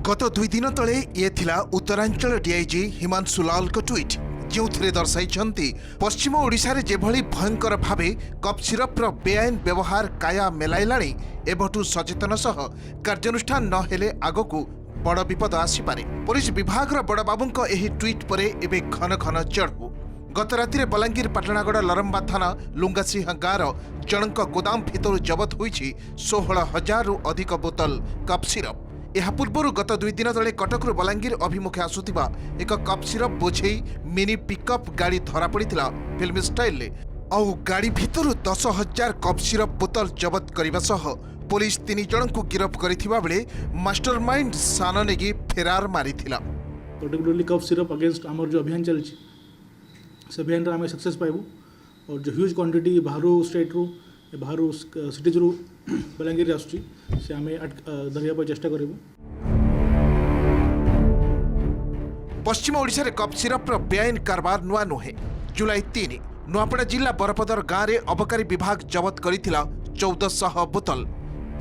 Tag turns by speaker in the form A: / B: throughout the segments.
A: गत 2 दिन तले ये थिला उत्तरांचल डीआईजी हिमांशु लाल को ट्वीट जो दर्शाई पश्चिम ओडिशा रे जेभली भयंकर भावे कप सिरप रो बेआईन व्यवहार काया मेलाइलाणी एबठू सचेतन सह कार्यानुष्ठान न हेले आगकू बड़ विपद आसीपारे। पुलिस विभाग रो बड़ बाबूंको एही ट्वीट परे एबे घन घन चढ़ू। गत राति बलांगीर पाटणागड़ लरम्बा थाना लुंगासिंह गाँव जनक गोदाम भितर जबत होईछि 16,000 रु अधिक बोतल कप सिरप। यह पूर्व गत 2 दिन तले कटकरू बलांगीर अभिमुखे आसुथिबा एक कप सिरप बोझेई मिनी पिकअप गाड़ी धरा पड़िथिला फिल्म स्टाइल ले और गाड़ी भितर 10,000 कप सिरप बोतल जबत करने सह पुलिस 3 जन को गिरफ्त करथिबा बेले मास्टरमाइंड सान नेगी फेरार मारिथिला।
B: पर्टिकुलरली कप सिरप अगेंस्ट आमर जो अभियान चलछि से अभियान आम सक्सेस पाइबू और जो ह्यूज क्वांटिटी बाहर स्टेट रु बाहर सिटीज रु बलांगीर आसुची से आम धरिया चेष्टा करूँ।
A: पश्चिम ओडिशा रे कप सिरप रो बेआईन कारबार नुआ नुहे। जुलाई 3 नुआपड़ा जिला बरपदर गाँव में अबकारी विभाग जबत करिथिला 1400 बोतल।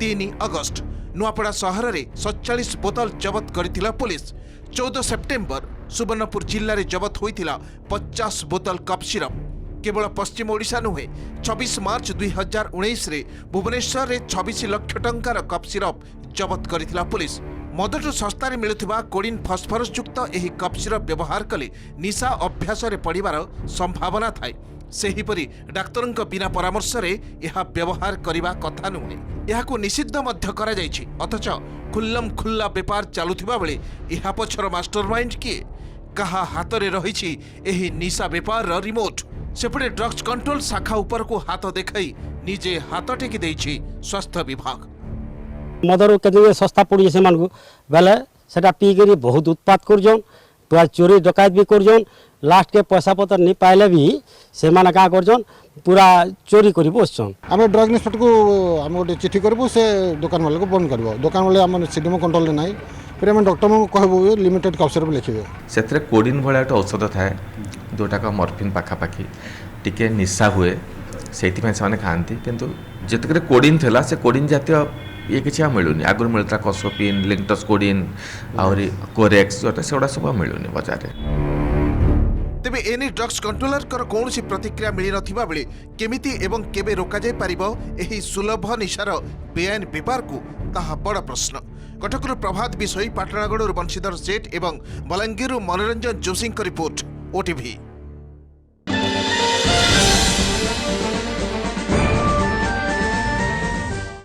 A: 3 अगस्त नुआपड़ा सहर में 47 बोतल जबत करिथिला पुलिस। 14 सेप्टेम्बर सुवर्णपुर जिले में जबत होइथिला 50 बोतल कप सिरप। केवल पश्चिम ओडिशा नुहे 26 मार्च 2019 रे भुवनेश्वर रे 26 लाख टंकार कप सिरप जबत करिथिला पुलिस। मदठू सस्तार मिलुथिबा कोडिन फस्फरस युक्त एही कप सिरप व्यवहार कले निशा अभ्यास रे पड़िबार संभावना थाए। सेहीपरि डाक्तरंक बिना परामर्श रे यह व्यवहार करिबा कथा नुहे। यहाकू निषिद्ध मध्य करा जायछि अथच खुल्लम खुल्ला व्यापार चालुथिबा बेले यह पछर मास्टरमाइंड किए कहा हाथ रे रहिछि एही निशा व्यापार रो रिमोट। सेपटे ड्रग्स कंट्रोल शाखा ऊपर को हाथ देखाई निजे हाथ टेकी देछि स्वास्थ्य विभाग।
C: मदर के सस्ता पड़ी से मान बेले सेटा पी करी बहुत उत्पात करजन पूरा चोरी डकायत भी करजन। लास्ट के पैसा पतर नहीं पाइले भी से माने का करजन पूरा चोरी करी बसछन।
D: आम ड्रग इंस्पेक्टर को आम गोटे चिठी करबू से दुकान वाले को बंद करबो। दुकान वाले आम सीडीएम कंट्रोल नहीं फिर आम डॉक्टर को कहबो लिमिटेड कप सिरप लिखिबे।
E: सेतरे कोडिन भला एक औषध थाए जोटा का मॉर्फिन पाखापाखि टिके निशा हुए से खाती किंतु जितक कोडिन थला से कोडिन जातीय ये किसी मिलूनी आगुरी मिलता कसोपिन लिंकटस कोडिन आउरी कोरेक्स जोटा सेगुड़ा सब मिलूनी बाजार में।
A: तेबे एनी ड्रग्स कंट्रोलर कर कौन सी प्रतिक्रिया मिली नथिबा बेले केमिति एवं केबे रोका जाय परिबो एही सुलभ निशार बेआईन व्यापार को ताहा बड़ प्रश्न। कटकरू प्रभात विषय पाटणागढ़ बंशीधर सेठ एवं बलांगीर मनोरंजन जोशी रिपोर्ट ओटीवी।